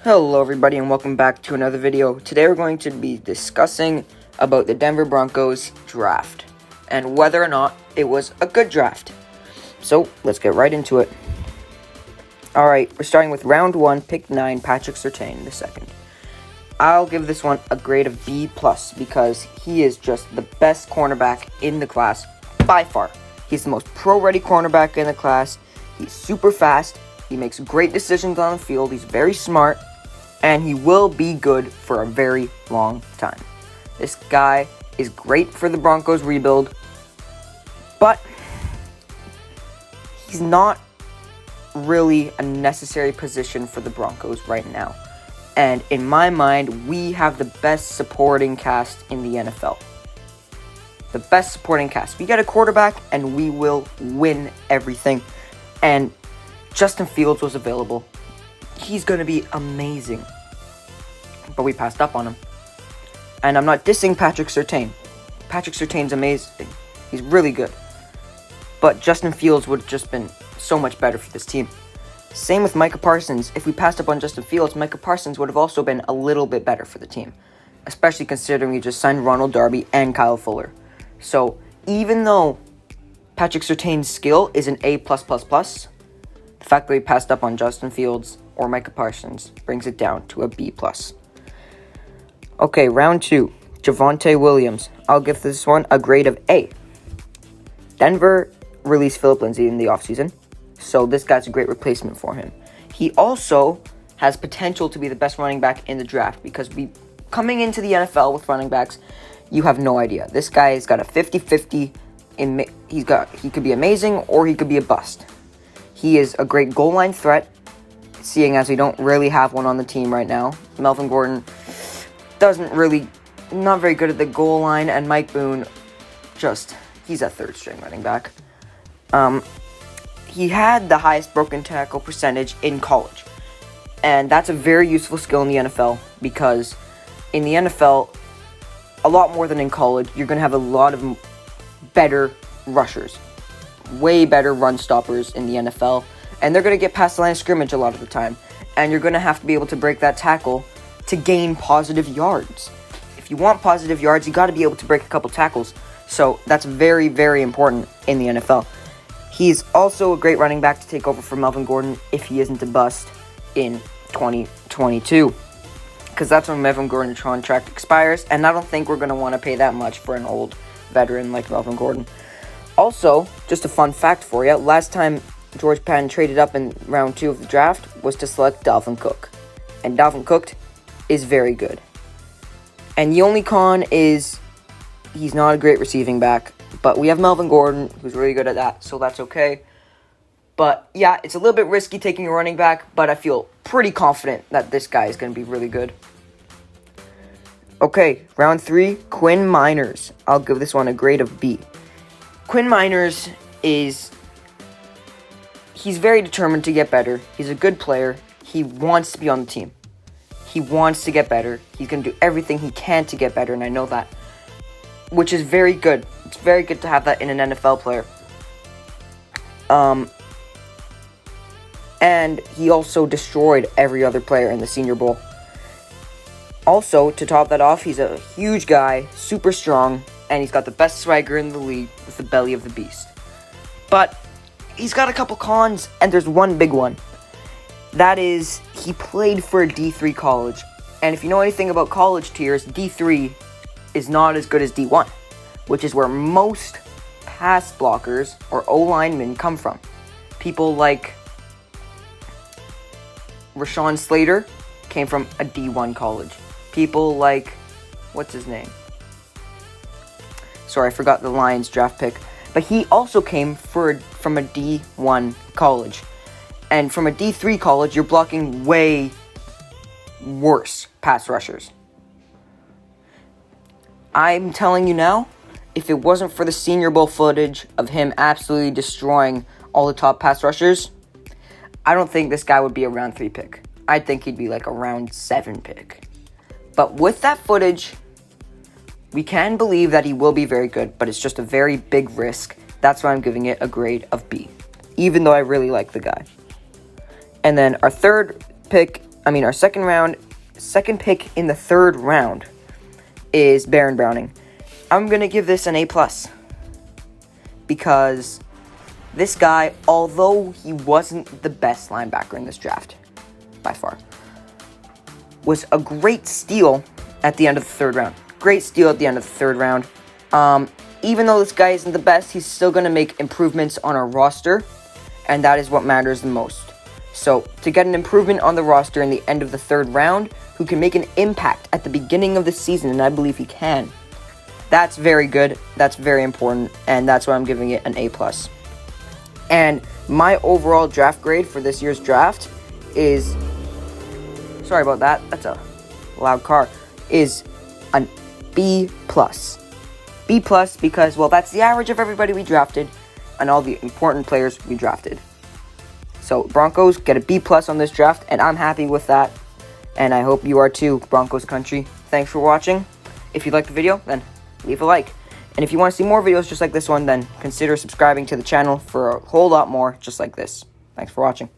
Hello everybody and welcome back to another video. Today we're going to be discussing about the Denver Broncos draft and whether or not it was a good draft. So let's get right into it. Alright, we're starting with round 1, pick 9, Patrick Surtain II. I'll give this one a grade of B+, because he is just the best cornerback in the class by far. He's the most pro-ready cornerback in the class. He's super fast. He makes great decisions on the field. He's very smart. And he will be good for a very long time. This guy is great for the Broncos rebuild. But he's not really a necessary position for the Broncos right now. And in my mind, we have the best supporting cast in the NFL. The best supporting cast. We get a quarterback and we will win everything. And Justin Fields was available. He's going to be amazing. But we passed up on him. And I'm not dissing Patrick Surtain. Patrick Surtain's amazing. He's really good. But Justin Fields would have just been so much better for this team. Same with Micah Parsons. If we passed up on Justin Fields, Micah Parsons would have also been a little bit better for the team. Especially considering we just signed Ronald Darby and Kyle Fuller. So, even though Patrick Surtain's skill is an A+++, the fact that we passed up on Justin Fields or Micah Parsons brings it down to a B+. Okay, round 2, Javonte Williams. I'll give this one a grade of A. Denver released Phillip Lindsay in the offseason, so this guy's a great replacement for him. He also has potential to be the best running back in the draft because coming into the NFL with running backs, you have no idea. This guy has got a 50-50. He could be amazing or he could be a bust. He is a great goal line threat, seeing as we don't really have one on the team right now. Melvin Gordon not very good at the goal line, and Mike Boone, he's a third string running back. He had the highest broken tackle percentage in college, and that's a very useful skill in the NFL, because in the NFL, a lot more than in college, you're going to have a lot of better rushers, way better run stoppers in the NFL, and they're going to get past the line of scrimmage a lot of the time, and you're going to have to be able to break that tackle to gain positive yards. If you want positive yards, you got to be able to break a couple tackles. So that's very, very important in the NFL. He's also a great running back to take over for Melvin Gordon if he isn't a bust in 2022. Because that's when Melvin Gordon's contract expires, and I don't think we're going to want to pay that much for an old veteran like Melvin Gordon. Also, just a fun fact for you, last time George Patton traded up in round 2 of the draft was to select Dalvin Cook. And Dalvin Cook is very good. And the only con is he's not a great receiving back, but we have Melvin Gordon, who's really good at that, so that's okay. But yeah, it's a little bit risky taking a running back, but I feel pretty confident that this guy is going to be really good. Okay, round 3, Quinn Miners. I'll give this one a grade of B. Quinn Miners he's very determined to get better. He's a good player. He wants to be on the team. He wants to get better. He's going to do everything he can to get better, and I know that. Which is very good. It's very good to have that in an NFL player. And he also destroyed every other player in the Senior Bowl. Also, to top that off, he's a huge guy, super strong, and he's got the best swagger in the league with the belly of the beast. But he's got a couple cons, and there's one big one. That is, he played for a D3 college. And if you know anything about college tiers, D3 is not as good as D1, which is where most pass blockers or O-linemen come from. People like Rashawn Slater came from a D1 college. People like, what's his name? Sorry, I forgot the Lions draft pick. But he also came from a D1 college. And from a D3 college, you're blocking way worse pass rushers. I'm telling you now, if it wasn't for the Senior Bowl footage of him absolutely destroying all the top pass rushers, I don't think this guy would be a round 3 pick. I think he'd be like a round 7 pick. But with that footage, we can believe that he will be very good, but it's just a very big risk. That's why I'm giving it a grade of B, even though I really like the guy. And then our third pick Our second pick in the third round is Baron Browning. I'm going to give this an A+. Because this guy, although he wasn't the best linebacker in this draft, by far, was a great steal at the end of the third round. Great steal at the end of the third round. Even though this guy isn't the best, he's still going to make improvements on our roster, and that is what matters the most. So, to get an improvement on the roster in the end of the third round, who can make an impact at the beginning of the season, and I believe he can, that's very good, that's very important, and that's why I'm giving it an A+. And my overall draft grade for this year's draft is, sorry about that, that's a loud car, is an B+. B+ because, well, that's the average of everybody we drafted and all the important players we drafted. So, Broncos get a B+ on this draft, and I'm happy with that, and I hope you are too, Broncos country. Thanks for watching. If you liked the video, then leave a like. And if you want to see more videos just like this one, then consider subscribing to the channel for a whole lot more just like this. Thanks for watching.